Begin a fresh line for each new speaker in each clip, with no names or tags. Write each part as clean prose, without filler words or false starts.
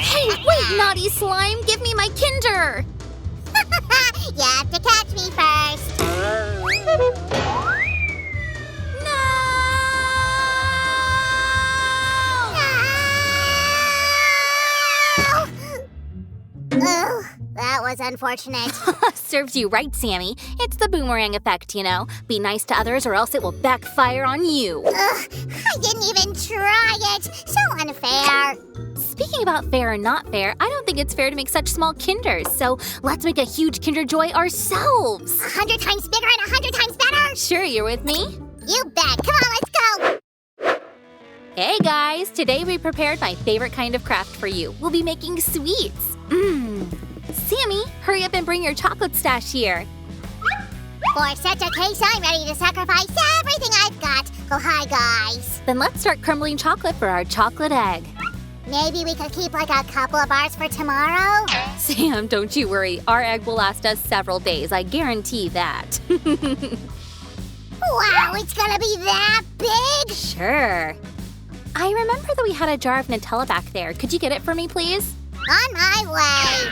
Hey, wait, naughty slime! Give me my Kinder!
You have to catch me first.
No!
Oh, that was unfortunate.
Serves you right, Sammy. It's the boomerang effect, you know. Be nice to others or else it will backfire on you.
Ugh, I didn't even try it. So unfair.
Speaking about fair or not fair, I don't think it's fair to make such small Kinders. So let's make a huge Kinder Joy ourselves.
100 times bigger and 100 times better.
Sure, you're with me?
You bet. Come on, let's go.
Hey guys, today we prepared my favorite kind of craft for you. We'll be making sweets. Sammy, hurry up and bring your chocolate stash here.
For such a case, I'm ready to sacrifice everything I've got. Oh, hi, guys.
Then let's start crumbling chocolate for our chocolate egg.
Maybe we could keep like a couple of bars for tomorrow?
Sam, don't you worry. Our egg will last us several days. I guarantee that.
Wow, it's gonna be that big?
Sure. I remember that we had a jar of Nutella back there. Could you get it for me, please?
On my way.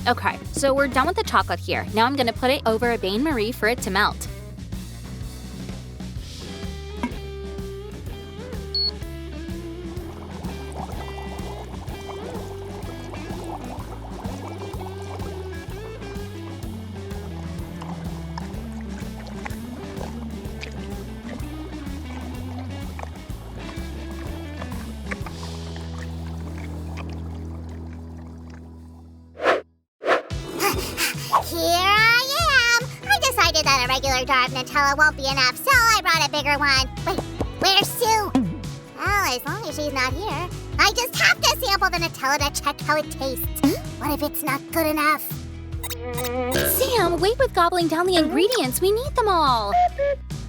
Okay, so we're done with the chocolate here. Now I'm gonna put it over a bain-marie for it to melt.
Here I am! I decided that a regular jar of Nutella won't be enough, so I brought a bigger one. Wait, where's Sue? Well, as long as she's not here, I just have to sample the Nutella to check how it tastes. What if it's not good enough?
Sam, wait with gobbling down the ingredients. We need them all.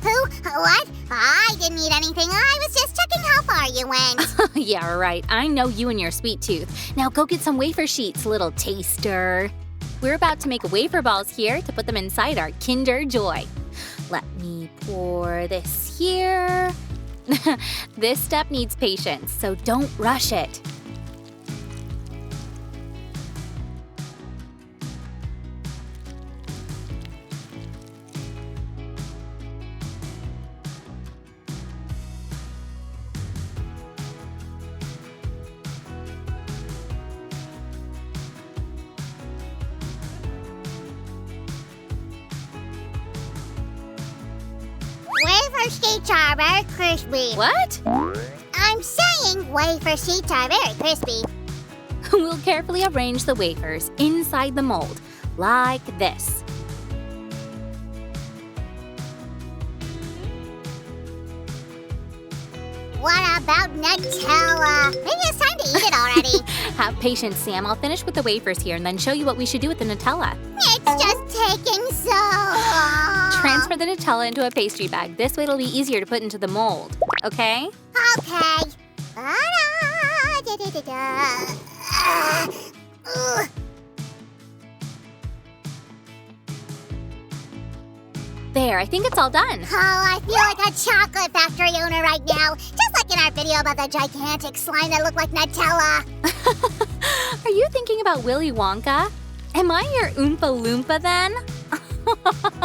Who? What? I didn't eat anything. I was just checking how far you went.
Yeah, right. I know you and your sweet tooth. Now go get some wafer sheets, little taster. We're about to make wafer balls here to put them inside our Kinder Joy. Let me pour this here. This step needs patience, so don't rush it.
Wafer sheets are very crispy.
What?
I'm saying wafer sheets are very crispy.
We'll carefully arrange the wafers inside the mold, like this.
What about Nutella? Maybe it's time to eat it already.
Have patience, Sam. I'll finish with the wafers here and then show you what we should do with the Nutella.
It's just taking so long.
Transfer the Nutella into a pastry bag. This way it'll be easier to put into the mold, okay?
Okay. Ugh.
There, I think it's all done.
Oh, I feel like a chocolate factory owner right now. Just like in our video about the gigantic slime that looked like Nutella.
Are you thinking about Willy Wonka? Am I your Oompa Loompa then?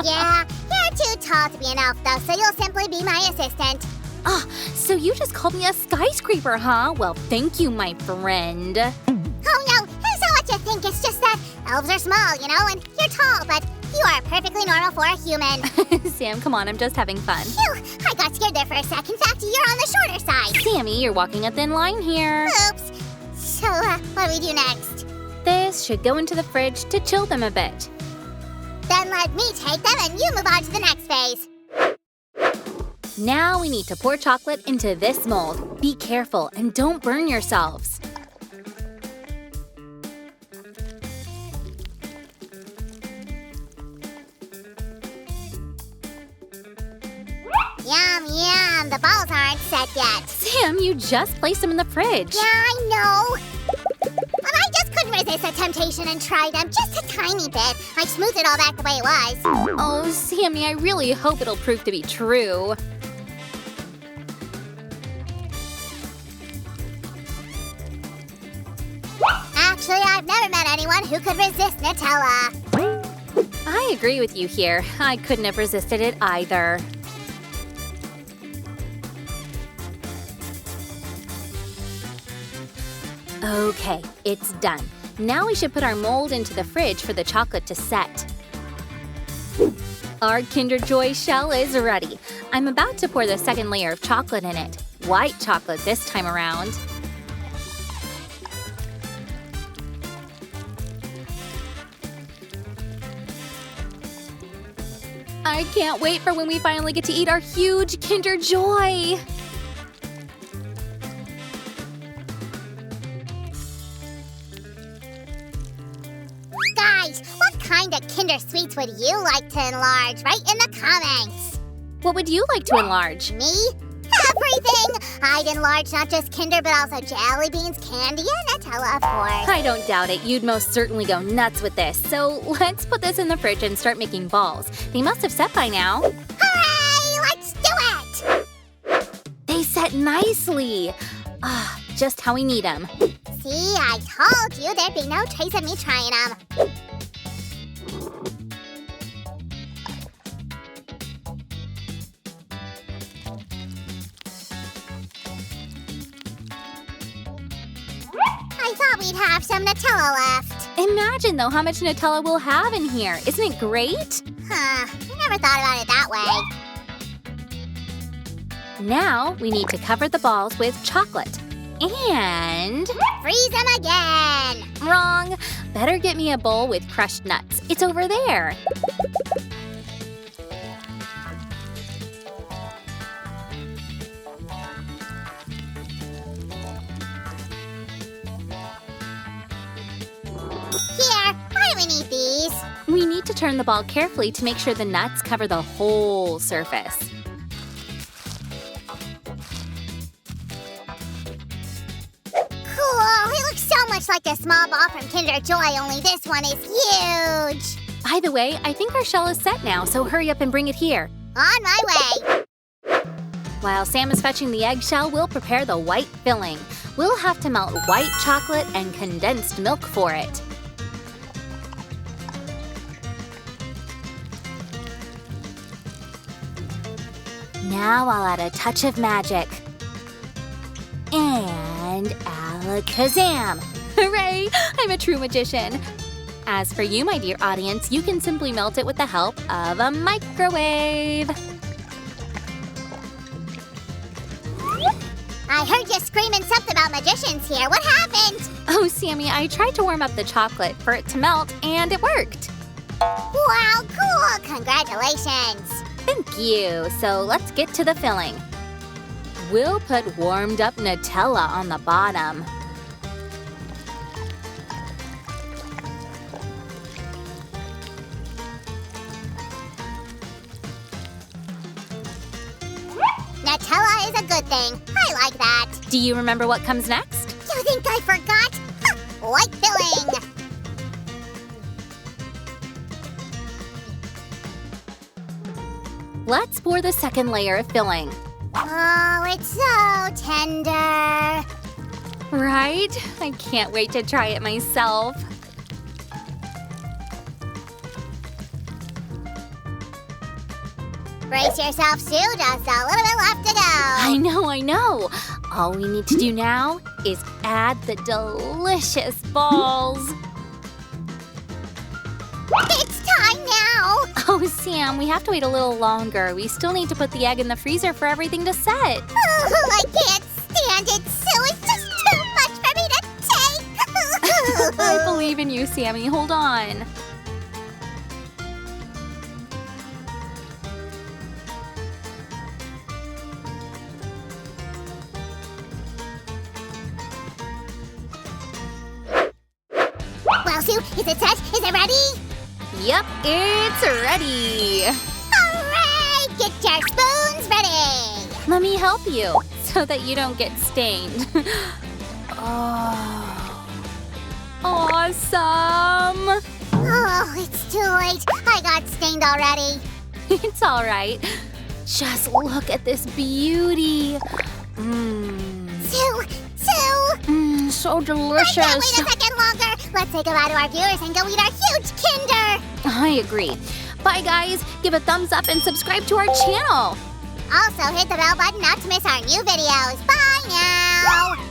Yeah, you're too tall to be an elf though, so you'll simply be my assistant.
Ah, so you just called me a skyscraper, huh? Well, thank you, my friend.
Oh no, it's not what you think. It's just that elves are small, you know, and you're tall, but you are perfectly normal for a human.
Sam, come on, I'm just having fun.
Phew, I got scared there for a sec. In fact, you're on the shorter side.
Sammy, you're walking a thin line here.
Oops. So, what do we do next?
This should go into the fridge to chill them a bit.
Then let me take them and you move on to the next phase.
Now we need to pour chocolate into this mold. Be careful and don't burn yourselves.
Yum, yum. The balls aren't set yet.
Sam, you just placed them in the fridge.
Yeah, I know. But I just couldn't resist a temptation and try them just a tiny bit. I smoothed it all back the way it was.
Oh, Sammy, I really hope it'll prove to be true.
Actually, I've never met anyone who could resist Nutella.
I agree with you here. I couldn't have resisted it either. Okay, it's done. Now we should put our mold into the fridge for the chocolate to set. Our Kinder Joy shell is ready. I'm about to pour the second layer of chocolate in it. White chocolate this time around. I can't wait for when we finally get to eat our huge Kinder Joy!
Guys, what kind of Kinder Sweets would you like to enlarge? Write in the comments.
What would you like to enlarge?
Me? Everything! I'd enlarge not just Kinder, but also jelly beans, candy, and Nutella, of course.
I don't doubt it. You'd most certainly go nuts with this. So let's put this in the fridge and start making balls. They must have set by now.
Hooray! Let's do it!
They set nicely. Just how we need them.
See, I told you there'd be no trace of me trying them. I thought we'd have some Nutella left.
Imagine, though, how much Nutella we'll have in here. Isn't it great?
Huh, I never thought about it that way.
Now we need to cover the balls with chocolate. And…
Freeze them again!
Wrong! Better get me a bowl with crushed nuts. It's over there.
Here, why do we need these?
We need to turn the ball carefully to make sure the nuts cover the whole surface.
Cool, it looks so much like the small ball from Kinder Joy, only this one is huge.
By the way, I think our shell is set now, so hurry up and bring it here.
On my way.
While Sam is fetching the eggshell, we'll prepare the white filling. We'll have to melt white chocolate and condensed milk for it. Now I'll add a touch of magic. And alakazam! Hooray! I'm a true magician. As for you, my dear audience, you can simply melt it with the help of a microwave.
I heard you screaming something about magicians here. What happened?
Oh, Sammy, I tried to warm up the chocolate for it to melt, and it worked.
Wow, cool! Congratulations!
Thank you. So let's get to the filling. We'll put warmed up Nutella on the bottom.
Nutella is a good thing. I like that.
Do you remember what comes next?
You think I forgot? Ha! White filling!
Let's pour the second layer of filling.
Oh, it's so tender.
Right? I can't wait to try it myself.
Brace yourself, Sue. Just a little bit left to go.
I know. All we need to do now is add the delicious balls.
It's time now.
Oh, Sam, we have to wait a little longer. We still need to put the egg in the freezer for everything to set.
Oh, I can't stand it, Sue. It's just too much for me to take.
I believe in you, Sammy. Hold on.
Well, Sue, is it set? Is it ready?
Yep, it's ready.
Hooray! Get your spoons ready.
Let me help you so that you don't get stained. Oh, awesome.
it's too late. I got stained already.
It's all right. Just look at this beauty.
Sue!
So
I can't
delicious.
wait a second longer. Let's say goodbye to our viewers and go eat our huge Kinder.
I agree. Bye, guys. Give a thumbs up and subscribe to our channel.
Also, hit the bell button not to miss our new videos. Bye now!